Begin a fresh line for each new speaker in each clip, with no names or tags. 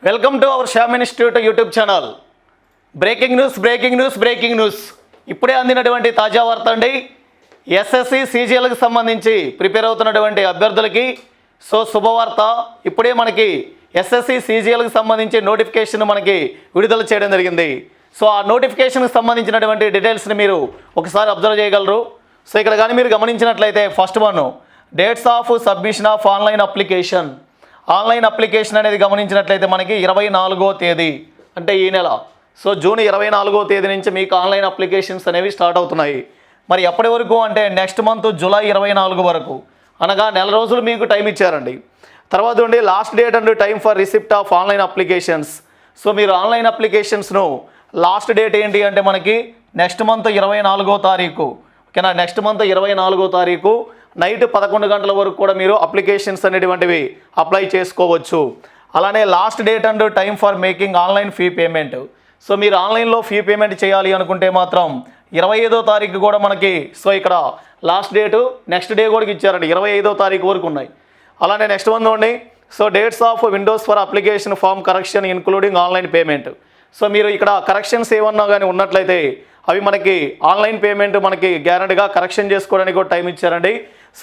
Welcome to our Shyam institute YouTube channel. Breaking news ఇప్పుడే అందినటువంటి తాజా వార్త అండి. ఎస్ఎస్సి సీజీఎల్కి సంబంధించి ప్రిపేర్ అవుతున్నటువంటి అభ్యర్థులకి శుభవార్త. ఇప్పుడే మనకి ఎస్ఎస్సి సీజీఎల్కి సంబంధించి నోటిఫికేషన్ మనకి విడుదల చేయడం జరిగింది. ఆ నోటిఫికేషన్కి సంబంధించినటువంటి డీటెయిల్స్ని మీరు ఒకసారి అబ్జర్వ్ చేయగలరు. ఇక్కడ కానీ మీరు గమనించినట్లయితే first one, dates of submission of online application అనేది గమనించినట్లయితే మనకి 24వ తేదీ అంటే ఈ నెల. జూన్ 24వ తేదీ నుంచి మీకు ఆన్లైన్ అప్లికేషన్స్ అనేవి స్టార్ట్ అవుతున్నాయి. మరి ఎప్పటి వరకు అంటే నెక్స్ట్ మంత్ జూలై 24 వరకు, అనగా నెల రోజులు మీకు టైం ఇచ్చారండి. తర్వాత ఉండి last date and time for receipt of online applications. మీరు ఆన్లైన్ అప్లికేషన్స్ను లాస్ట్ డేట్ ఏంటి అంటే మనకి నెక్స్ట్ మంత్ 24వ తారీఖు. ఓకేనా, నెక్స్ట్ మంత్ 24వ తారీఖు నైట్ 11 గంటల వరకు కూడా మీరు అప్లికేషన్స్ అనేటువంటివి అప్లై చేసుకోవచ్చు. అలానే last date and time for making online fee payment. మీరు ఆన్లైన్లో ఫీ పేమెంట్ చేయాలి అనుకుంటే మాత్రం 25వ తారీఖు కూడా మనకి ఇక్కడ లాస్ట్ డేటు నెక్స్ట్ డే కూడా ఇచ్చారండి, 25వ తారీఖు వరకు ఉన్నాయి. అలానే నెక్స్ట్ వన్ చూడండి, dates of windows for application form correction including online payment. మీరు ఇక్కడ కరెక్షన్స్ ఏమన్నా కానీ ఉన్నట్లయితే అవి మనకి ఆన్లైన్ పేమెంట్ మనకి గ్యారెంటీగా కరెక్షన్ చేసుకోవడానికి కూడా టైం ఇచ్చారండి.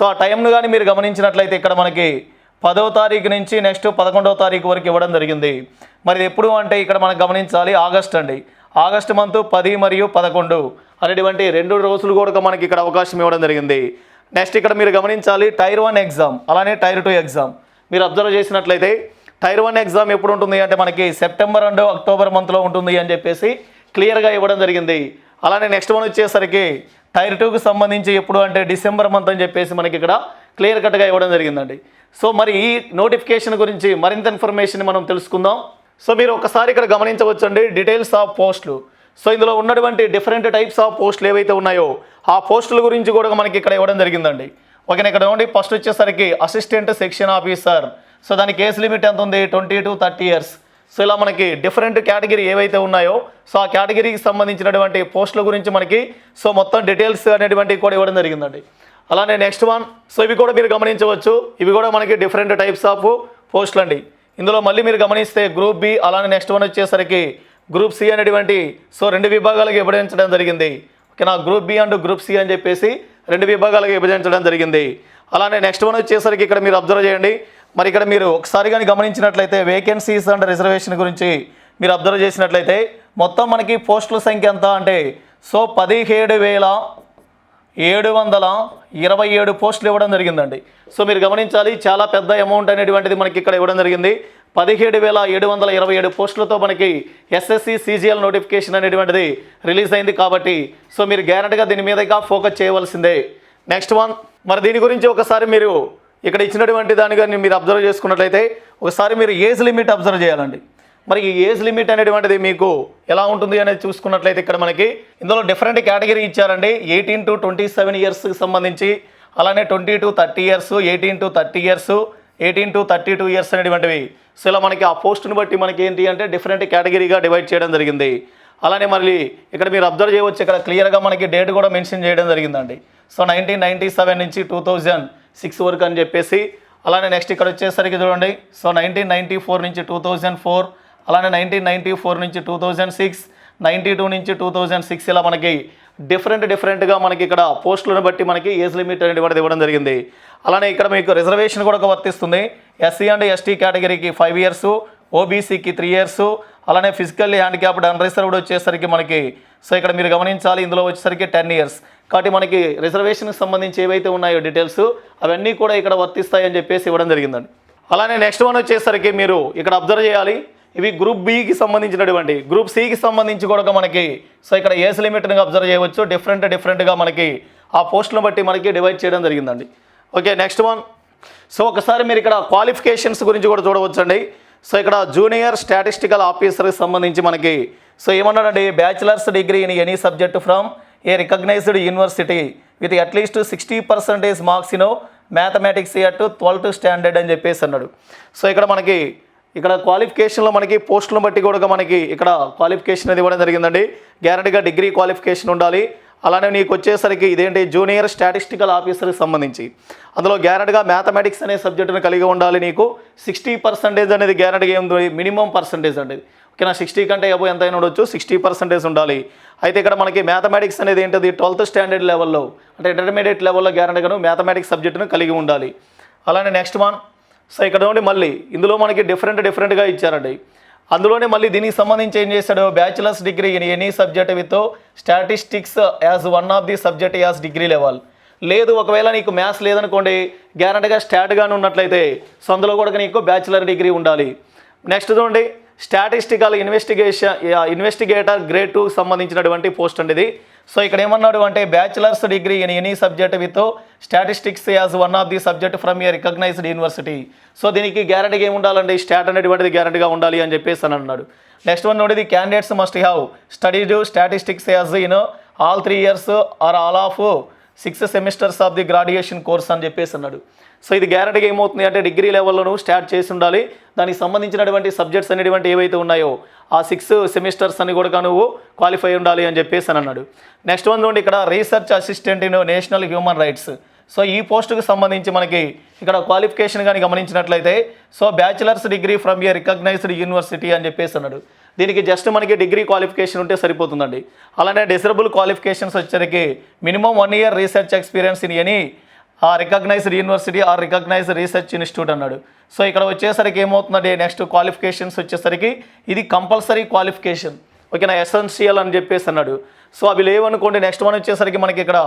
ఆ టైంను కానీ మీరు గమనించినట్లయితే ఇక్కడ మనకి 10వ తారీఖు నుంచి నెక్స్ట్ 11వ తారీఖు వరకు ఇవ్వడం జరిగింది. మరి ఎప్పుడు అంటే ఇక్కడ మనం గమనించాలి ఆగస్ట్ అండి. ఆగస్టు మంత్ 10 మరియు 11 అనేటువంటి 2 రోజులు కూడా మనకి ఇక్కడ అవకాశం ఇవ్వడం జరిగింది. నెక్స్ట్ ఇక్కడ మీరు గమనించాలి టైర్ 1 ఎగ్జామ్ అలానే టైర్ 2 ఎగ్జామ్. మీరు అబ్జర్వ్ చేసినట్లయితే టైర్ 1 ఎగ్జామ్ ఎప్పుడు ఉంటుంది అంటే మనకి సెప్టెంబర్ అండ్ అక్టోబర్ మంత్లో ఉంటుంది అని చెప్పేసి క్లియర్గా ఇవ్వడం జరిగింది. అలానే నెక్స్ట్ వన్ వచ్చేసరికి టైర్ 2కి సంబంధించి ఎప్పుడు అంటే డిసెంబర్ మంత్ అని చెప్పేసి మనకి ఇక్కడ క్లియర్ కట్గా ఇవ్వడం జరిగిందండి. మరి ఈ నోటిఫికేషన్ గురించి మరింత ఇన్ఫర్మేషన్ మనం తెలుసుకుందాం. మీరు ఒకసారి ఇక్కడ గమనించవచ్చండి డీటెయిల్స్ ఆఫ్ పోస్టులు. ఇందులో ఉన్నటువంటి డిఫరెంట్ టైప్స్ ఆఫ్ పోస్టులు ఏవైతే ఉన్నాయో ఆ పోస్టుల గురించి కూడా మనకి ఇక్కడ ఇవ్వడం జరిగిందండి. ఓకేనా, ఇక్కడ చూడండి ఫస్ట్ వచ్చేసరికి అసిస్టెంట్ సెక్షన్ ఆఫీసర్. దానికి ఏజ్ లిమిట్ ఎంత ఉంది, 20 to 30 years. ఇలా మనకి డిఫరెంట్ కేటగిరీ ఏవైతే ఉన్నాయో ఆ కేటగిరీకి సంబంధించినటువంటి పోస్టుల గురించి మనకి మొత్తం డీటెయిల్స్ అనేటువంటివి కూడా ఇవ్వడం జరిగిందండి. అలానే నెక్స్ట్ వన్, ఇవి కూడా మీరు గమనించవచ్చు, ఇవి కూడా మనకి డిఫరెంట్ టైప్స్ ఆఫ్ పోస్టులు అండి. ఇందులో మళ్ళీ మీరు గమనిస్తే గ్రూప్ బి అలానే నెక్స్ట్ వన్ వచ్చేసరికి గ్రూప్ సి అనేటువంటి 2 విభాగాలకు విభజించడం జరిగింది. ఓకేనా, group B and group C అని చెప్పేసి 2 విభాగాలకు విభజించడం జరిగింది. అలానే నెక్స్ట్ వన్ వచ్చేసరికి ఇక్కడ మీరు అబ్జర్వ్ చేయండి. మరి ఇక్కడ మీరు ఒకసారి కానీ గమనించినట్లయితే వేకెన్సీస్ అండ్ రిజర్వేషన్ గురించి మీరు అబ్జర్వ్ చేసినట్లయితే మొత్తం మనకి పోస్టుల సంఖ్య ఎంత అంటే 17,727 పోస్టులు ఇవ్వడం జరిగిందండి. మీరు గమనించాలి చాలా పెద్ద అమౌంట్ అనేటువంటిది మనకి ఇక్కడ ఇవ్వడం జరిగింది. 17,727 పోస్టులతో మనకి ఎస్ఎస్సి సీజీఎల్ నోటిఫికేషన్ అనేటువంటిది రిలీజ్ అయింది. కాబట్టి మీరు గ్యారెంటీగా దీని మీదగా ఫోకస్ చేయవలసిందే. నెక్స్ట్ వన్, మరి దీని గురించి ఒకసారి మీరు ఇక్కడ ఇచ్చినటువంటి దాని కానీ మీరు అబ్జర్వ్ చేసుకున్నట్లయితే ఒకసారి మీరు ఏజ్ లిమిట్ అబ్జర్వ్ చేయాలండి. మరి ఈ ఏజ్ లిమిట్ అనేటువంటిది మీకు ఎలా ఉంటుంది అనేది చూసుకున్నట్లయితే ఇక్కడ మనకి ఇందులో డిఫరెంట్ కేటగిరీ ఇచ్చారండి. 18 to 27 yearsకి సంబంధించి, అలానే 20 to 30 years, 18 to 30 years, 18 to 32 years అనేటువంటివి. ఇలా మనకి ఆ పోస్టును బట్టి మనకి ఏంటి అంటే డిఫరెంట్ కేటగిరీగా డివైడ్ చేయడం జరిగింది. అలానే మళ్ళీ ఇక్కడ మీరు అబ్జర్వ్ చేయవచ్చు, ఇక్కడ క్లియర్గా మనకి డేట్ కూడా మెన్షన్ చేయడం జరిగిందండి. 1997 నుంచి 2006 వరకు అని చెప్పేసి. అలానే నెక్స్ట్ ఇక్కడ వచ్చేసరికి చూడండి 1994 నుంచి 2004, అలానే 1994 నుంచి 2006, 92 నుంచి 2006. ఇలా మనకి డిఫరెంట్గా మనకి ఇక్కడ పోస్టులను బట్టి మనకి ఏజ్ లిమిట్ అనేది ఇవ్వడం జరిగింది. అలానే ఇక్కడ మీకు రిజర్వేషన్ కూడా వర్తిస్తుంది. ఎస్సీ అండ్ ఎస్టీ కేటగిరీకి 5 years, ఓబీసీకి 3 years, అలానే ఫిజికల్లీ హ్యాండిక్యాప్డ్ అన్రిజర్వ్డ్ వచ్చేసరికి మనకి ఇక్కడ మీరు గమనించాలి ఇందులో వచ్చేసరికి 10 years. కాబట్టి మనకి రిజర్వేషన్కి సంబంధించి ఏవైతే ఉన్నాయో డీటెయిల్స్ అవన్నీ కూడా ఇక్కడ వర్తిస్తాయని చెప్పేసి ఇవ్వడం జరిగిందండి. అలానే నెక్స్ట్ వన్ వచ్చేసరికి మీరు ఇక్కడ అబ్జర్వ్ చేయాలి, ఇవి గ్రూప్ బికి సంబంధించినటువంటి. గ్రూప్ సికి సంబంధించి కూడా మనకి ఇక్కడ ఏజ్ లిమిట్ని అబ్జర్వ్ చేయవచ్చు. డిఫరెంట్గా మనకి ఆ పోస్టులను బట్టి మనకి డివైడ్ చేయడం జరిగిందండి. ఓకే, నెక్స్ట్ వన్, ఒకసారి మీరు ఇక్కడ క్వాలిఫికేషన్స్ గురించి కూడా చూడవచ్చండి. ఇక్కడ జూనియర్ స్టాటిస్టికల్ ఆఫీసర్కి సంబంధించి మనకి ఏమన్నాడండి, bachelors degree in any subject from a recognised university with at least 60% marks in mathematics at 12th standard అని చెప్పేసి అన్నాడు. ఇక్కడ మనకి ఇక్కడ క్వాలిఫికేషన్లో మనకి పోస్టులను బట్టి కూడా మనకి ఇక్కడ క్వాలిఫికేషన్ అది ఇవ్వడం జరిగిందండి. గ్యారెంటీగా డిగ్రీ క్వాలిఫికేషన్ ఉండాలి. అలానే నీకు వచ్చేసరికి ఇదేంటి జూనియర్ స్టాటిస్టికల్ ఆఫీసర్కి సంబంధించి అందులో గ్యారెంటీగా మ్యాథమెటిక్స్ అనే సబ్జెక్టును కలిగి ఉండాలి. నీకు 60% అనేది గ్యారెంటీగా ఏముంది, మినిమం పర్సంటేజ్ అండి. ఓకేనా, 60 కంటే అబో ఎంతైనా ఉండొచ్చు, 60% ఉండాలి. అయితే ఇక్కడ మనకి మ్యాథమెటిక్స్ అనేది ఏంటిది 12th స్టాండర్డ్ లెవెల్లో అంటే ఇంటర్మీడియట్ లెవెల్లో గ్యారెంటీగాను మ్యాథమెటిక్స్ సబ్జెక్టును కలిగి ఉండాలి. అలానే నెక్స్ట్ వన్, సో ఇక్కడ నుండి మళ్ళీ ఇందులో మనకి డిఫరెంట్గా ఇచ్చారండి. అందులోనే మళ్ళీ దీనికి సంబంధించి ఏం చేశాడు, bachelors degree in any subject with statistics as one of the subject as degree level. లేదు ఒకవేళ నీకు మ్యాథ్స్ లేదనుకోండి, గ్యారెంటీగా స్టాట్గానే ఉన్నట్లయితే సో అందులో కూడా నీకు బ్యాచిలర్ డిగ్రీ ఉండాలి. నెక్స్ట్ చూడండి, స్టాటిస్టికల్ ఇన్వెస్టిగేటర్ గ్రేడ్ 2 సంబంధించినటువంటి పోస్ట్ అండి ఇది. సో ఇక్కడ ఏమన్నాడు అంటే bachelors degree in any subject with statistics as one of the subject from a recognised university. So దీనికి గ్యారెంటీగా ఏమి ఉండాలండి, స్టాట్ అనేటువంటిది గ్యారెంటీగా ఉండాలి అని చెప్పేసి అని అన్నాడు. నెక్స్ట్ వన్ నోడి, the candidates must have studied statistics as in all 3 years or all of 6 semesters of the graduation course అని చెప్పేసి అన్నాడు. సో ఇది గ్యారెంటీగా ఏమవుతుంది అంటే డిగ్రీ లెవెల్లో నువ్వు స్టార్ట్ చేసి ఉండాలి. దానికి సంబంధించినటువంటి సబ్జెక్ట్స్ అనేటువంటి ఏవైతే ఉన్నాయో ఆ 6 semesters అని కూడా నువ్వు క్వాలిఫై ఉండాలి అని చెప్పేసి అని అన్నాడు. నెక్స్ట్ వన్ చూడండి, ఇక్కడ research assistant in national human rights. So ఈ పోస్టుకు సంబంధించి మనకి ఇక్కడ క్వాలిఫికేషన్ కానీ గమనించినట్లయితే so bachelors degree from a recognised university అని చెప్పేసి అన్నాడు. దీనికి జస్ట్ మనకి డిగ్రీ క్వాలిఫికేషన్ ఉంటే సరిపోతుందండి. అలానే డిజరబుల్ క్వాలిఫికేషన్స్ వచ్చేసరికి minimum 1 year research experience in any recognised university or recognised research institute అన్నాడు. సో ఇక్కడ వచ్చేసరికి ఏమవుతుందండి, నెక్స్ట్ క్వాలిఫికేషన్స్ వచ్చేసరికి ఇది కంపల్సరీ క్వాలిఫికేషన్, ఓకేనా, ఎసెన్షియల్ అని చెప్పేసి అన్నాడు. సో అవి లేవనుకోండి. నెక్స్ట్ వన్ వచ్చేసరికి మనకి ఇక్కడ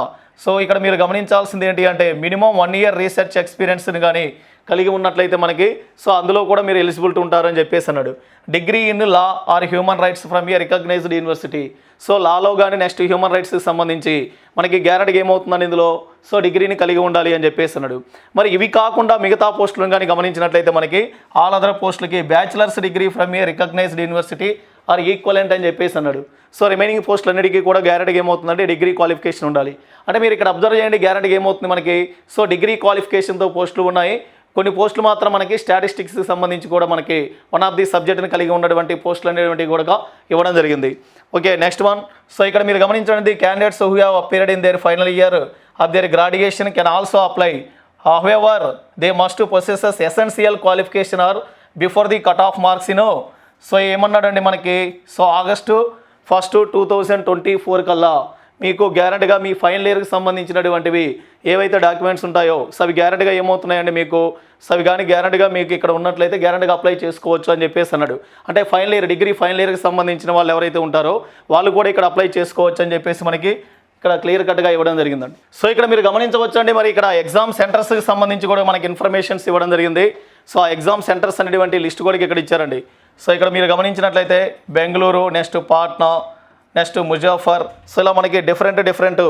సో ఇక్కడ మీరు గమనించాల్సింది ఏంటి అంటే మినిమం 1 year రీసెర్చ్ ఎక్స్పీరియన్స్ని కానీ కలిగి ఉన్నట్లయితే మనకి సో అందులో కూడా మీరు ఎలిజిబిలిటీ ఉంటారని చెప్పేసి అన్నాడు. Degree in law or human rights from a recognised university. So లాలో కానీ నెక్స్ట్ హ్యూమన్ రైట్స్కి సంబంధించి మనకి గ్యారెంటీగా ఏమవుతుందని ఇందులో సో డిగ్రీని కలిగి ఉండాలి అని చెప్పేసి అన్నాడు. మరి ఇవి కాకుండా మిగతా పోస్టులను కానీ గమనించినట్లయితే మనకి ఆల్ అదర్ పోస్టులకి bachelors degree from a recognised university or equivalent అని చెప్పేసి అన్నాడు. సో రిమైనింగ్ పోస్టులన్నిటికీ కూడా గ్యారెంటీగా ఏమవుతుందంటే డిగ్రీ క్వాలిఫికేషన్ ఉండాలి. అంటే మీరు ఇక్కడ అబ్జర్వ్ చేయండి, గ్యారెంటీగా ఏమవుతుంది మనకి సో డిగ్రీ క్వాలిఫికేషన్తో పోస్టులు ఉన్నాయి. కొన్ని పోస్టులు మాత్రం మనకి స్టాటిస్టిక్స్కి సంబంధించి కూడా మనకి వన్ ఆఫ్ ది సబ్జెక్ట్ని కలిగి ఉన్నటువంటి పోస్టులు అనేటువంటివి కూడా ఇవ్వడం జరిగింది. ఓకే, నెక్స్ట్ వన్, సో ఇక్కడ మీరు గమనించండి, candidates who have appeared in their final year of their graduation can also apply. However they must possesses essential qualification or before the cut off marks ఇనో. సో ఏమన్నాడండి మనకి so August 1, 2024 కల్లా మీకు గ్యారెంటీగా మీ final ఇయర్కి సంబంధించినటువంటివి ఏవైతే డాక్యుమెంట్స్ ఉంటాయో సో అవి గ్యారెంటీగా ఏమవుతున్నాయండి మీకు సో అవి కానీ గ్యారెంటీగా మీకు ఇక్కడ ఉన్నట్లయితే గ్యారెంటీగా అప్లై చేసుకోవచ్చు అని చెప్పేసి అన్నాడు. అంటే ఫైనల్ ఇయర్ డిగ్రీ ఫైనల్ ఇయర్కి సంబంధించిన వాళ్ళు ఎవరైతే ఉంటారో వాళ్ళు కూడా ఇక్కడ అప్లై చేసుకోవచ్చు అని చెప్పేసి మనకి ఇక్కడ క్లియర్ కట్గా ఇవ్వడం జరిగిందండి. సో ఇక్కడ మీరు గమనించవచ్చండి, మరి ఇక్కడ ఎగ్జామ్ సెంటర్స్కి సంబంధించి కూడా మనకి ఇన్ఫర్మేషన్స్ ఇవ్వడం జరిగింది. సో ఆ ఎగ్జామ్ సెంటర్స్ అనేటువంటి లిస్ట్ కూడా ఇక్కడ ఇచ్చారండి. సో ఇక్కడ మీరు గమనించినట్లయితే Bengaluru, next Patna, next Muzaffar, so ఇలా మనకి డిఫరెంట్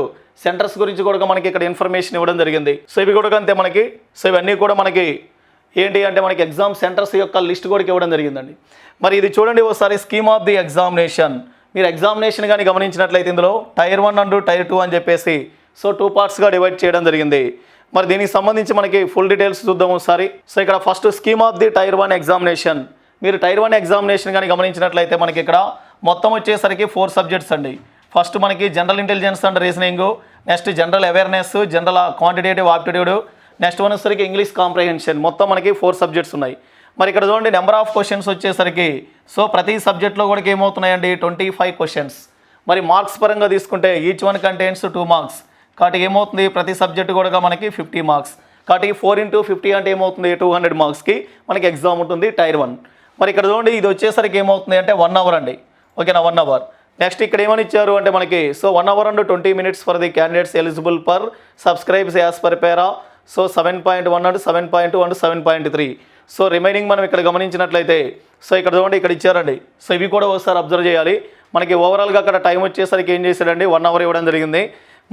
సెంటర్స్ గురించి కూడా మనకి ఇక్కడ ఇన్ఫర్మేషన్ ఇవ్వడం జరిగింది. సో ఇవి కూడా అంతే మనకి సో ఇవన్నీ కూడా మనకి ఏంటి అంటే మనకి ఎగ్జామ్ సెంటర్స్ యొక్క లిస్ట్ కూడా ఇవ్వడం జరిగిందండి. మరి ఇది చూడండి ఒకసారి, స్కీమ్ ఆఫ్ ది ఎగ్జామినేషన్. మీరు ఎగ్జామినేషన్ కానీ గమనించినట్లయితే ఇందులో Tier 1 అండ్ Tier 2 అని చెప్పేసి సో 2 partsగా డివైడ్ చేయడం జరిగింది. మరి దీనికి సంబంధించి మనకి ఫుల్ డీటెయిల్స్ చూద్దాం ఒకసారి. సో ఇక్కడ first scheme of the Tier 1 examination. మీరు Tier 1 ఎగ్జామినేషన్ కానీ గమనించినట్లయితే మనకి ఇక్కడ మొత్తం వచ్చేసరికి 4 subjects అండి. ఫస్ట్ మనకి general intelligence and reasoning, next general awareness, general quantitative aptitude, next one వచ్చేసరికి ఇంగ్లీష్ కాంప్రహెన్షన్. మొత్తం మనకి 4 subjects ఉన్నాయి. మరి ఇక్కడ చూడండి నెంబర్ ఆఫ్ క్వశ్చన్స్ వచ్చేసరికి సో ప్రతి సబ్జెక్ట్లో కూడా ఏమవుతున్నాయండి 25 questions. మరి మార్క్స్ పరంగా తీసుకుంటే ఈచ్ వన్ కంటైన్స్ 2 marks. కాబట్టి ఏమవుతుంది ప్రతి సబ్జెక్టు కూడా మనకి 50 marks. కాబట్టి 4 into 50 అంటే ఏమవుతుంది 200 marksకి మనకి ఎగ్జామ్ ఉంటుంది Tier 1. మరి ఇక్కడ చూడండి ఇది వచ్చేసరికి ఏమవుతుంది అంటే 1 hour అండి, ఓకేనా, 1 hour. నెక్స్ట్ ఇక్కడ ఏమని ఇచ్చారు అంటే మనకి so 1 hour and 20 minutes for the candidates eligible per subscribes as per para. So 7.1 and 7.2 and 7.3. So remaining మనం ఇక్కడ గమనించినట్లయితే సో ఇక్కడ చూడండి ఇక్కడ ఇచ్చారండి. సో ఇవి కూడా ఒకసారి అబ్జర్వ్ చేయాలి. మనకి ఓవరాల్గా అక్కడ టైం వచ్చేసరికి ఏం చేశాడండి 1 hour ఇవ్వడం జరిగింది.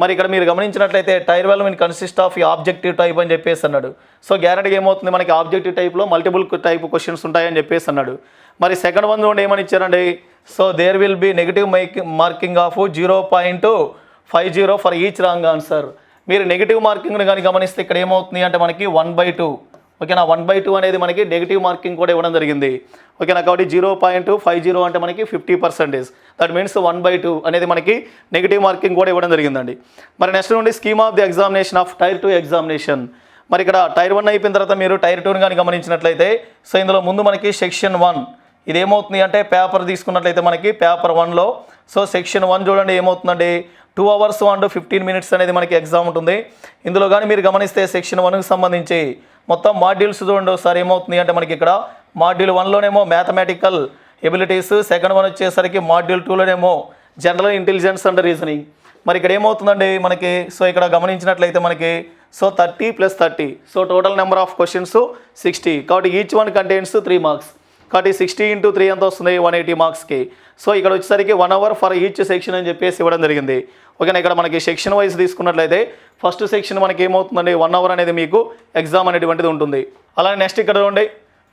మరి ఇక్కడ మీరు గమనించినట్లయితే Tier 1 consist of objective type అని చెప్పేసి అన్నాడు. సో గ్యారెంటీగా ఏమవుతుంది మనకి ఆబ్జెక్టివ్ టైప్లో మల్టిపుల్ టైప్ క్వశ్చన్స్ ఉంటాయని చెప్పేసి అన్నాడు. మరి సెకండ్ వన్ చూడండి ఏమని ఇచ్చారండి, so there will be negative marking of 0.50 for each wrong answer. మీరు నెగిటివ్ మార్కింగ్ని కానీ గమనిస్తే ఇక్కడ ఏమవుతుంది అంటే మనకి 1/2, ఓకేనా 1/2 అనేది మనకి నెగిటివ్ మార్కింగ్ కూడా ఇవ్వడం జరిగింది. ఓకేనా కాబట్టి 0.50 అంటే మనకి 50%. దట్ మీన్స్ 1/2 అనేది మనకి నెగిటివ్ మార్కింగ్ కూడా ఇవ్వడం జరిగిందండి. మరి నెక్స్ట్ నుండి scheme of the examination of tier 2 examination. మరి ఇక్కడ టైర్ 1 అయిపోయిన తర్వాత మీరు టైర్ 2ని కానీ గమనించినట్లయితే సో ఇందులో ముందు మనకి సెక్షన్ 1 ఇది ఏమవుతుంది అంటే పేపర్ తీసుకున్నట్లయితే మనకి పేపర్ 1లో సో సెక్షన్ 1 చూడండి ఏమవుతుందండి 2 hours and 15 minutes అనేది మనకి ఎగ్జామ్ ఉంటుంది. ఇందులో కానీ మీరు గమనిస్తే సెక్షన్ 1కి సంబంధించి మొత్తం మాడ్యూల్స్ చూడండి ఒకసారి ఏమవుతుంది అంటే మనకి ఇక్కడ మాడ్యూల్ 1లోనేమో మ్యాథమెటికల్ ఎబిలిటీస్, సెకండ్ 1 వచ్చేసరికి మాడ్యూల్ 2లోనేమో జనరల్ ఇంటెలిజెన్స్ అండ్ రీజనింగ్. మరి ఇక్కడ ఏమవుతుందండి మనకి సో ఇక్కడ గమనించినట్లయితే మనకి so 30 + 30 so total number of questions 60 కాబట్టి ఈచ్ వన్ కంటైన్స్ 3 marks. కాబట్టి 60 × 3 ఎంత వస్తుంది 180 మార్క్స్కి. సో ఇక్కడ వచ్చేసరికి 1 hour ఫర్ ఈచ్ సెక్షన్ అని చెప్పేసి ఇవ్వడం జరిగింది. ఓకేనా ఇక్కడ మనకి సెక్షన్ వైజ్ తీసుకున్నట్లయితే ఫస్ట్ సెక్షన్ మనకి ఏమవుతుందండి 1 hour అనేది మీకు ఎగ్జామ్ అనేటువంటిది ఉంటుంది. అలానే నెక్స్ట్ ఇక్కడ చూడండి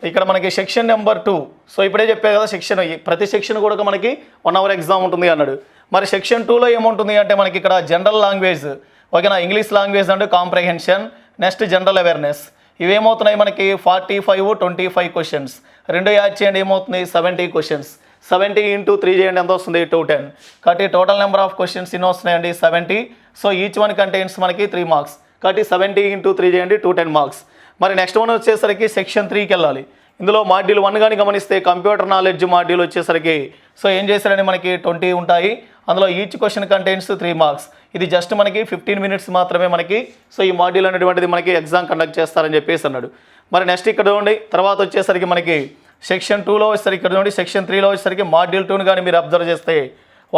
ఇక్కడ మనకి సెక్షన్ నెంబర్ 2 సో ఇప్పుడే చెప్పే కదా సెక్షన్ ప్రతి సెక్షన్ కూడా మనకి 1 hour ఎగ్జామ్ ఉంటుంది అన్నాడు. మరి సెక్షన్ 2లో ఏముంటుంది అంటే మనకి ఇక్కడ జనరల్ లాంగ్వేజ్ ఓకేనా English language and comprehension next general awareness ఇవేమవుతున్నాయి మనకి 45 25 క్వశ్చన్స్ రెండు యాడ్ చేయండి ఏమవుతుంది 70 క్వశ్చన్స్ 70 × 3 చేయండి ఎంత వస్తుంది 210 కాబట్టి టోటల్ నెంబర్ ఆఫ్ క్వశ్చన్స్ ఎన్ని వస్తున్నాయండి 70. సో ఈచ్ వన్ కంటైన్స్ మనకి 3 marks కాబట్టి 70 × 3 చేయండి 210 marks. మరి నెక్స్ట్ వన్ వచ్చేసరికి సెక్షన్ 3కి వెళ్ళాలి. ఇందులో మాడ్యూల్ 1 కానీ గమనిస్తే కంప్యూటర్ నాలెడ్జ్ మాడ్యూల్ వచ్చేసరికి సో ఏం చేశారని మనకి 20 ఉంటాయి. అందులో ఈచ్ క్వశ్చన్ కంటైన్స్ 3 marks. ఇది జస్ట్ మనకి 15 minutes మాత్రమే మనకి సో ఈ మాడ్యూల్ అనేటువంటిది మనకి ఎగ్జామ్ కండక్ట్ చేస్తారని చెప్పేసి అన్నాడు. మరి నెక్స్ట్ ఇక్కడ చూడండి తర్వాత వచ్చేసరికి మనకి సెక్షన్ 2లో వచ్చేసరికి ఇక్కడ చూడండి సెక్షన్ 3లో వచ్చేసరికి మాడ్యూల్ 2ని కానీ మీరు అబ్జర్వ్ చేస్తే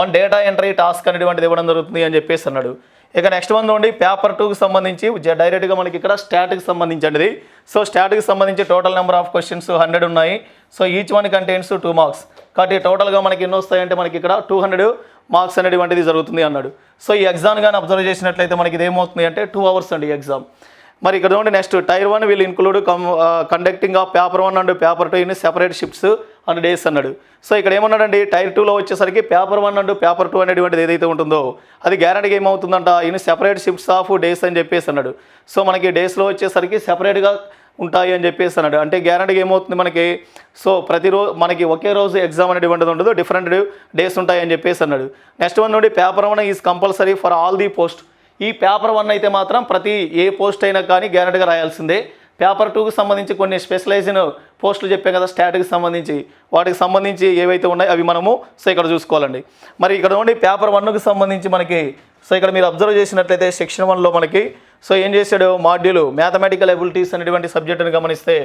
1 డేటా ఎంట్రీ టాస్క్ అనేటువంటిది ఇవ్వడం జరుగుతుంది అని చెప్పేసి అన్నాడు. ఇక నెక్స్ట్ వన్ చూడండి పేపర్ 2కి సంబంధించి డైరెక్ట్గా మనకి ఇక్కడ స్టాట్కి సంబంధించి సో స్టాట్కి సంబంధించి టోటల్ నెంబర్ ఆఫ్ క్వశ్చన్స్ 100 ఉన్నాయి. So each one contains 2 marks కాబట్టి టోటల్గా మనకి ఎన్ని వస్తాయంటే మనకి ఇక్కడ 200 marks అనేటువంటిది జరుగుతుంది అన్నాడు. సో ఈ ఎగ్జామ్ కానీ అబ్జర్వ్ చేసినట్లయితే మనకి ఇది ఏమవుతుంది అంటే 2 hours అండి ఎగ్జామ్. మరి ఇక్కడ చూడండి next tier 1 will include conducting of paper 1 and paper 2 in separate shifts and days అన్నాడు. సో ఇక్కడ ఏమన్నాడండి టైర్ 2లో వచ్చేసరికి పేపర్ 1 అండ్ పేపర్ 2 అనేటువంటిది ఏదైతే ఉంటుందో అది గ్యారంటీగా ఏమవుతుందంట in separate shifts of days అని చెప్పేసి అన్నాడు. సో మనకి డేస్లో వచ్చేసరికి సెపరేట్గా ఉంటాయి అని చెప్పేసి అన్నాడు. అంటే గ్యారంటీగా ఏమవుతుంది మనకి సో ప్రతిరోజు మనకి ఒకే రోజు ఎగ్జామ్ అనేటువంటిది ఉండదు డిఫరెంట్ డేస్ ఉంటాయి అని చెప్పేసి అన్నాడు. నెక్స్ట్ వన్ నుండి paper 1 is compulsory for all the post. ఈ పేపర్ 1 అయితే మాత్రం ప్రతి ఏ పోస్ట్ అయినా కానీ గ్యారంటీగా రాయాల్సిందే. పేపర్ 2కి సంబంధించి కొన్ని స్పెషలైజ్డ్ పోస్టులు చెప్పాం కదా స్టాట్కి సంబంధించి వాటికి సంబంధించి ఏవైతే ఉన్నాయో అవి మనము సో ఇక్కడ చూసుకోవాలండి. మరి ఇక్కడ ఉండి పేపర్ 1కి సంబంధించి మనకి సో ఇక్కడ మీరు అబ్జర్వ్ చేసినట్లయితే సెక్షన్ 1లో మనకి సో ఏం చేశాడు మాడ్యూల్ మ్యాథమెటికల్ ఎబిలిటీస్ అనేటువంటి సబ్జెక్టుని గమనిస్తే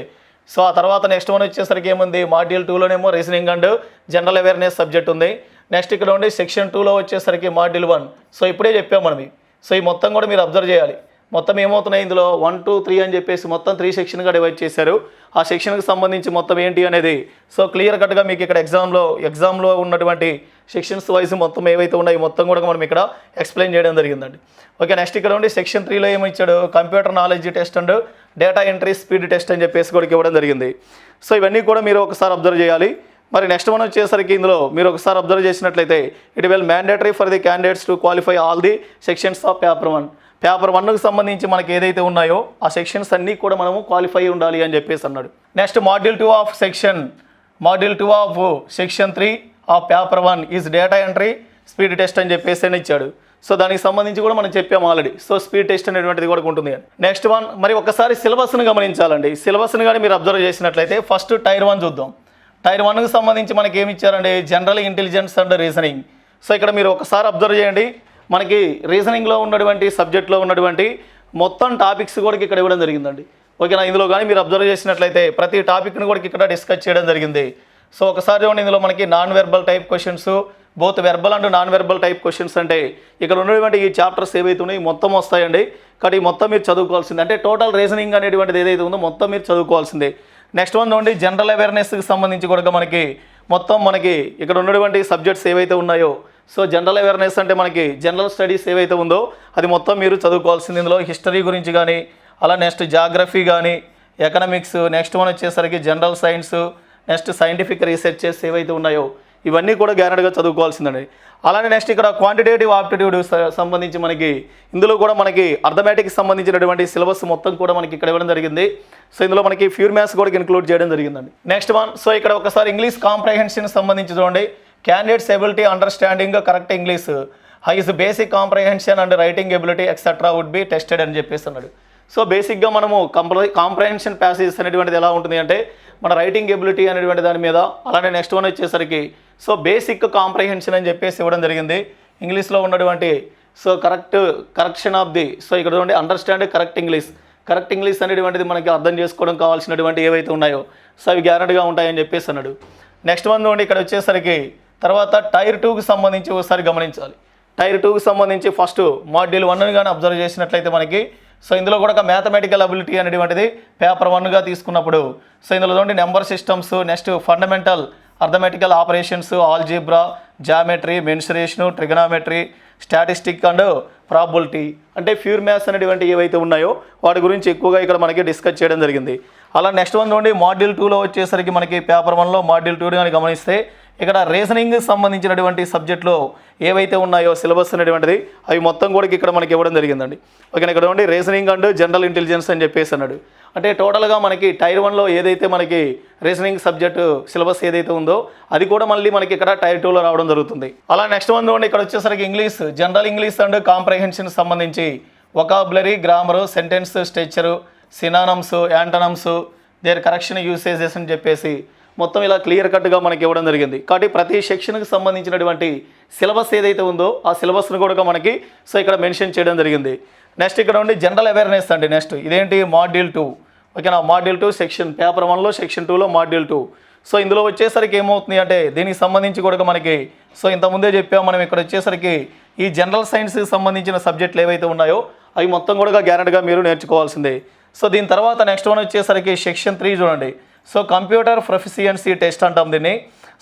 సో ఆ తర్వాత నెక్స్ట్ వన్ వచ్చేసరికి ఏముంది మాడ్యూల్ 2లోనేమో reasoning and general awareness subject ఉంది. నెక్స్ట్ ఇక్కడ ఉండి సెక్షన్ 2లో వచ్చేసరికి మాడ్యూల్ 1 సో ఇప్పుడే చెప్పాం మనం. సో ఈ మొత్తం కూడా మీరు అబ్జర్వ్ చేయాలి. మొత్తం ఏమవుతున్నాయి ఇందులో 1 2 3 అని చెప్పేసి మొత్తం 3 సెక్షన్గా డివైడ్ చేశారు. ఆ సెక్షన్కి సంబంధించి మొత్తం ఏంటి అనేది సో క్లియర్ కట్గా మీకు ఇక్కడ ఎగ్జామ్లో ఉన్నటువంటి సెక్షన్స్ వైజ్ మొత్తం ఏవైతే ఉన్నాయో మొత్తం కూడా మనం ఇక్కడ ఎక్స్ప్లెయిన్ చేయడం జరిగిందండి. ఓకే నెక్స్ట్ ఇక్కడ ఉండి సెక్షన్ 3లో ఏమి ఇచ్చాడు computer knowledge test and data entry speed test అని చెప్పేసి కూడా ఇవ్వడం జరిగింది. సో ఇవన్నీ కూడా మీరు ఒకసారి అబ్జర్వ్ చేయాలి. మరి నెక్స్ట్ వన్ వచ్చేసరికి ఇందులో మీరు ఒకసారి అబ్జర్వ్ చేసినట్లయితే it will mandatory for the candidates to qualify all the sections of paper 1. Paper 1కి సంబంధించి మనకి ఏదైతే ఉన్నాయో ఆ సెక్షన్స్ అన్నీ కూడా మనము క్వాలిఫై ఉండాలి అని చెప్పేసి అన్నాడు. Next module 2 of section 3 of paper 1 is data entry speed test అని చెప్పేసి అని ఇచ్చాడు. సో దానికి సంబంధించి కూడా మనం చెప్పాము ఆల్రెడీ. సో స్పీడ్ టెస్ట్ అనేటువంటిది కూడా ఉంటుంది. నెక్స్ట్ వన్ మరి ఒకసారి సిలబస్ని గమనించాలండి. సిలబస్ని కానీ మీరు అబ్జర్వ్ చేసినట్లయితే ఫస్ట్ టైర్ 1 చూద్దాం. టైర్ 1కి సంబంధించి మనకి ఏమి ఇచ్చారండి general intelligence and reasoning. So ఇక్కడ మీరు ఒకసారి అబ్జర్వ్ చేయండి మనకి రీజనింగ్లో ఉన్నటువంటి సబ్జెక్ట్లో ఉన్నటువంటి మొత్తం టాపిక్స్ కూడా ఇక్కడ ఇవ్వడం జరిగిందండి. ఓకేనా ఇందులో కానీ మీరు అబ్జర్వ్ చేసినట్లయితే ప్రతి టాపిక్ని కూడా ఇక్కడ డిస్కస్ చేయడం జరిగింది. సో ఒకసారి చూడండి ఇందులో మనకి non verbal type questions both verbal and non verbal type questions అంటే ఇక్కడ ఉన్నటువంటి ఈ చాప్టర్స్ ఏవైతే ఉన్నాయో మొత్తం వస్తాయండి. కాబట్టి మొత్తం మీరు చదువుకోవాల్సిందే. అంటే టోటల్ రీజనింగ్ అనేటువంటిది ఏదైతే ఉందో మొత్తం మీరు చదువుకోవాల్సిందే. నెక్స్ట్ వన్ చూడండి జనరల్ అవేర్నెస్కి సంబంధించి కూడా మనకి మొత్తం మనకి ఇక్కడ ఉన్నటువంటి సబ్జెక్ట్స్ ఏవైతే ఉన్నాయో సో జనరల్ అవేర్నెస్ అంటే మనకి జనరల్ స్టడీస్ ఏవైతే ఉందో అది మొత్తం మీరు చదువుకోవాల్సింది. ఇందులో హిస్టరీ గురించి కానీ అలా నెక్స్ట్ జాగ్రఫీ కానీ ఎకనామిక్స్ నెక్స్ట్ వన్ వచ్చేసరికి general science next scientific researches ఏవైతే ఉన్నాయో ఇవన్నీ కూడా గ్యారెంటీగా చదువుకోవాల్సిందండి. అలానే నెక్స్ట్ ఇక్కడ క్వాంటిటేటివ్ ఆప్టిట్యూడ్ సంబంధించి మనకి ఇందులో కూడా మనకి అర్థమెటిక్స్ సంబంధించినటువంటి సిలబస్ మొత్తం కూడా మనకి ఇక్కడ ఇవ్వడం జరిగింది. సో ఇందులో మనకి ప్యూర్ మ్యాథ్స్ కూడా ఇన్క్లూడ్ చేయడం జరిగిందండి. నెక్స్ట్ వన్, సో ఇక్కడ ఒకసారి ఇంగ్లీష్ కాంప్రహెన్షన్ సంబంధించి చూడండి. Candidates ability understanding correct English his basic comprehension and writing ability etcetera would be tested అని చెప్పేసి అన్నాడు. సో బేసిక్గా మనము కాంప్రహెన్షన్ ప్యాసేజెస్ అనేటువంటిది ఎలా ఉంటుంది అంటే మన రైటింగ్ ఎబిలిటీ అనేటువంటి దాని మీద, అలానే నెక్స్ట్ వన్ వచ్చేసరికి సో బేసిక్ కాంప్రహెన్షన్ అని చెప్పేసి ఇవ్వడం జరిగింది. ఇంగ్లీష్లో ఉన్నటువంటి so correction of the, so ఇక్కడ చూడండి అండర్స్టాండ్ కరెక్ట్ ఇంగ్లీష్ అనేటువంటిది మనకి అర్థం చేసుకోవడం కావాల్సినటువంటి ఏవైతే ఉన్నాయో సో అవి గ్యారెంటీగా ఉంటాయని చెప్పేసి అన్నాడు. నెక్స్ట్ వన్ చూడండి ఇక్కడ వచ్చేసరికి తర్వాత టైర్ 2కి సంబంధించి ఒకసారి గమనించాలి. టైర్ 2కి సంబంధించి ఫస్ట్ మాడ్యూల్ 1 కానీ అబ్జర్వ్ చేసినట్లయితే మనకి సో ఇందులో కూడా ఒక మ్యాథమెటికల్ అబిలిటీ అనేటువంటిది పేపర్ 1గా తీసుకున్నప్పుడు సో ఇందులో చూడండి number systems, next fundamental arithmetical operations, algebra, geometry, mensuration, trigonometry, statistic and probability అంటే ప్యూర్ మ్యాథ్స్ అనేటువంటి ఏవైతే ఉన్నాయో వాటి గురించి ఎక్కువగా ఇక్కడ మనకి డిస్కస్ చేయడం జరిగింది. అలా నెక్స్ట్ వన్ చూడండి మాడ్యూల్ 2లో వచ్చేసరికి మనకి పేపర్ 1లో మాడ్యూల్ 2 కానీ గమనిస్తే ఇక్కడ రీజనింగ్ సంబంధించినటువంటి సబ్జెక్టులో ఏవైతే ఉన్నాయో సిలబస్ అనేటువంటిది అవి మొత్తం కూడా ఇక్కడ మనకి ఇవ్వడం జరిగిందండి. ఓకేనా, ఇక్కడ ఉండి రీజనింగ్ అండ్ జనరల్ ఇంటెలిజెన్స్ అని చెప్పేసి అన్నాడు. అంటే టోటల్గా మనకి టైర్ 1లో ఏదైతే మనకి రీజనింగ్ సబ్జెక్టు సిలబస్ ఏదైతే ఉందో అది కూడా మళ్ళీ మనకి ఇక్కడ టైర్ 2లో రావడం జరుగుతుంది. అలా నెక్స్ట్ వన్ చూడండి ఇక్కడ వచ్చేసరికి English, general English and comprehension సంబంధించి vocabulary, grammar, sentence structure, synonyms, antonyms, their correction usages అని చెప్పేసి మొత్తం ఇలా క్లియర్ కట్గా మనకి ఇవ్వడం జరిగింది. కాబట్టి ప్రతి సెక్షన్కి సంబంధించినటువంటి సిలబస్ ఏదైతే ఉందో ఆ సిలబస్ను కూడా మనకి సో ఇక్కడ మెన్షన్ చేయడం జరిగింది. నెక్స్ట్ ఇక్కడ ఉండి జనరల్ అవేర్నెస్ అండి. నెక్స్ట్ ఇదేంటి మాడ్యూల్ 2. ఓకేనా, మాడ్యూల్ 2 సెక్షన్ పేపర్ 1లో సెక్షన్ 2లో మాడ్యూల్ 2. సో ఇందులో వచ్చేసరికి ఏమవుతుంది అంటే దీనికి సంబంధించి కూడా మనకి సో ఇంతకుముందే చెప్పాము మనం ఇక్కడ వచ్చేసరికి ఈ జనరల్ సైన్స్కి సంబంధించిన సబ్జెక్టులు ఏవైతే ఉన్నాయో అవి మొత్తం కూడా గ్యారెంటీగా మీరు నేర్చుకోవాల్సిందే. సో దీని తర్వాత నెక్స్ట్ వన్ వచ్చేసరికి సెక్షన్ 3 చూడండి. సో కంప్యూటర్ ప్రొఫిషియన్సీ టెస్ట్ అంటాం దీన్ని.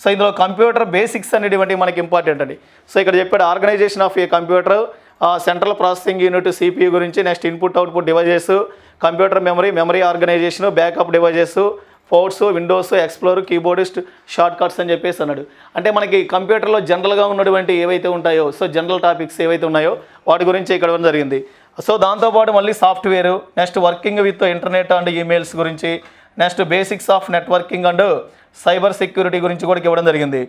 సో ఇందులో కంప్యూటర్ బేసిక్స్ అనేటువంటి మనకి ఇంపార్టెంట్ అండి. సో ఇక్కడ చెప్పాడు organisation of a computer, central processing unit CPU గురించి, next input output devices, computer memory organisation, backup devices, ports, windows, explore, keyboardist, short cuts అని చెప్పేసి అన్నాడు. అంటే మనకి కంప్యూటర్లో జనరల్గా ఉన్నటువంటి ఏవైతే ఉంటాయో సో జనరల్ టాపిక్స్ ఏవైతే ఉన్నాయో వాటి గురించి ఇక్కడ ఇవ్వడం జరిగింది. సో దాంతోపాటు మళ్ళీ software, next working with internet and emails గురించి, next basics of networking and cyber security గురించి కూడా ఇవ్వడం జరిగింది.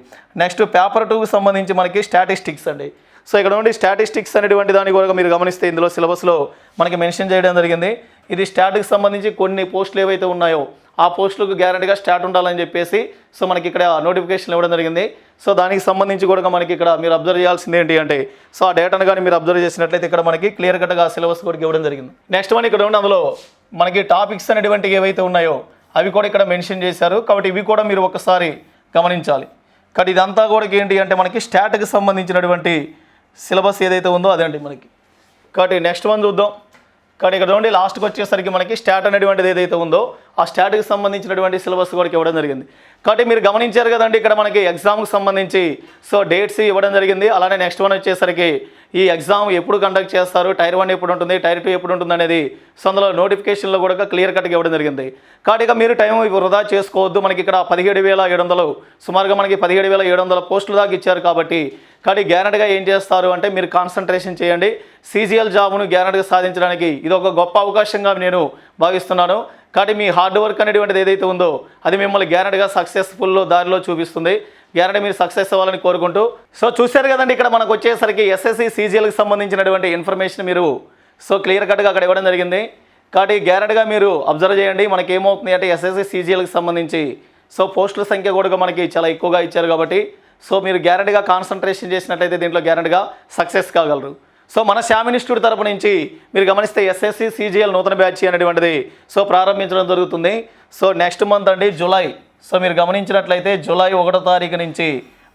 నెక్స్ట్ పేపర్ 2కి సంబంధించి మనకి స్టాటిస్టిక్స్ అండి. సో ఇక్కడ నుండి స్టాటిస్టిక్స్ అనేటువంటి దాన్ని కూడా మీరు గమనిస్తే ఇందులో సిలబస్లో మనకి మెన్షన్ చేయడం జరిగింది. ఇది స్టాట్కి సంబంధించి కొన్ని పోస్టులు ఏవైతే ఉన్నాయో ఆ పోస్టులకు గ్యారెంటీగా స్టాట్ ఉండాలని చెప్పేసి సో మనకి ఇక్కడ నోటిఫికేషన్ ఇవ్వడం జరిగింది. సో దానికి సంబంధించి కూడా మనకి ఇక్కడ మీరు అబ్జర్వ్ చేయాల్సింది ఏంటి అంటే సో ఆ డేటాను కానీ మీరు అబ్జర్వ్ చేసినట్లయితే ఇక్కడ మనకి క్లియర్ కట్గా సిలబస్ కూడా ఇవ్వడం జరిగింది. నెక్స్ట్ వన్ ఇక్కడ ఉండి అందులో మనకి టాపిక్స్ అనేటువంటి ఏవైతే ఉన్నాయో అవి కూడా ఇక్కడ మెన్షన్ చేశారు. కాబట్టి ఇవి కూడా మీరు ఒకసారి గమనించాలి. కాబట్టి ఇదంతా కూడా ఏంటి అంటే మనకి స్టాట్కి సంబంధించినటువంటి సిలబస్ ఏదైతే ఉందో అదండి మనకి. కాబట్టి నెక్స్ట్ వన్ చూద్దాం. కాబట్టి ఇక్కడ చూడండి లాస్ట్కి వచ్చేసరికి మనకి స్టాట్ అనేటువంటిది ఏదైతే ఉందో ఆ స్టాట్కి సంబంధించినటువంటి సిలబస్ కూడా ఇవ్వడం జరిగింది. కాబట్టి మీరు గమనించారు కదండి ఇక్కడ మనకి ఎగ్జామ్కి సంబంధించి సో డేట్స్ ఇవ్వడం జరిగింది. అలానే నెక్స్ట్ వన్ వచ్చేసరికి ఈ ఎగ్జామ్ ఎప్పుడు కండక్ట్ చేస్తారు, టైర్ 1 ఎప్పుడు ఉంటుంది, టైర్ 2 ఎప్పుడు ఉంటుంది అనేది సో అందులో నోటిఫికేషన్లో కూడా క్లియర్ కట్గా ఇవ్వడం జరిగింది. కాబట్టి ఇక మీరు టైం వృధా చేసుకోవద్దు. మనకి ఇక్కడ 17,700 సుమారుగా మనకి 17,700 పోస్టులు దాకా ఇచ్చారు. కాబట్టి గ్యారెంటీగా ఏం చేస్తారు అంటే మీరు కాన్సన్ట్రేషన్ చేయండి. సీజీఎల్ జాబ్ను గ్యారెంటీగా సాధించడానికి ఇది ఒక గొప్ప అవకాశంగా నేను భావిస్తున్నాను. కాబట్టి మీ హార్డ్ వర్క్ అనేటువంటిది ఏదైతే ఉందో అది మిమ్మల్ని గ్యారెంటీగా సక్సెస్ఫుల్ దారిలో చూపిస్తుంది. గ్యారెంటీ మీరు సక్సెస్ అవ్వాలని కోరుకుంటూ సో చూశారు కదండి ఇక్కడ మనకు వచ్చేసరికి ఎస్ఎస్సి సీజీఎల్కి సంబంధించినటువంటి ఇన్ఫర్మేషన్ మీరు సో క్లియర్ కట్గా అక్కడ ఇవ్వడం జరిగింది. కాబట్టి గ్యారెంటీగా మీరు అబ్జర్వ్ చేయండి. మనకి ఏమవుతుంది అంటే ఎస్ఎస్సి సీజీఎల్కి సంబంధించి సో పోస్టుల సంఖ్య కూడా మనకి చాలా ఎక్కువగా ఇచ్చారు. కాబట్టి సో మీరు గ్యారెంటీగా కాన్సన్ట్రేషన్ చేసినట్లయితే దీంట్లో గ్యారెంటీగా సక్సెస్ కాగలరు. సో మన శ్యామ్ ఇన్స్టిట్యూట్ తరపు నుంచి మీరు గమనిస్తే ఎస్ఎస్సి సీజీఎల్ నూతన బ్యాచ్ అనేటువంటిది సో ప్రారంభించడం జరుగుతుంది. సో నెక్స్ట్ మంత్ అండి జూలై. సో మీరు గమనించినట్లయితే జూలై 1వ తారీఖు నుంచి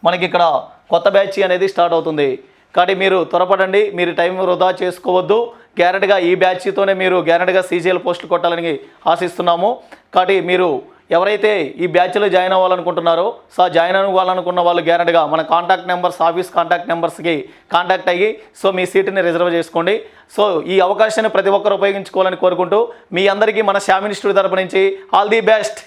మనకి ఇక్కడ కొత్త బ్యాచ్ అనేది స్టార్ట్ అవుతుంది. కాబట్టి మీరు త్వరపడండి, మీరు టైం వృధా చేసుకోవద్దు. గ్యారెంటీగా ఈ బ్యాచ్తోనే మీరు గ్యారెంటీగా సీజీఎల్ పోస్టులు కొట్టాలని ఆశిస్తున్నాము. కాబట్టి మీరు ఎవరైతే ఈ బ్యాచ్లో జాయిన్ అవ్వాలనుకుంటున్నారో సో జాయిన్ అవ్వాలనుకున్న వాళ్ళు గ్యారెంటీగా మన కాంటాక్ట్ నెంబర్స్, ఆఫీస్ కాంటాక్ట్ నెంబర్స్కి కాంటాక్ట్ అయ్యి సో మీ సీటుని రిజర్వ్ చేసుకోండి. సో ఈ అవకాశాన్ని ప్రతి ఒక్కరు ఉపయోగించుకోవాలని కోరుకుంటూ మీ అందరికీ మన శ్యామ్ ఇన్స్టిట్యూట్ తరపు నుంచి ఆల్ ది బెస్ట్.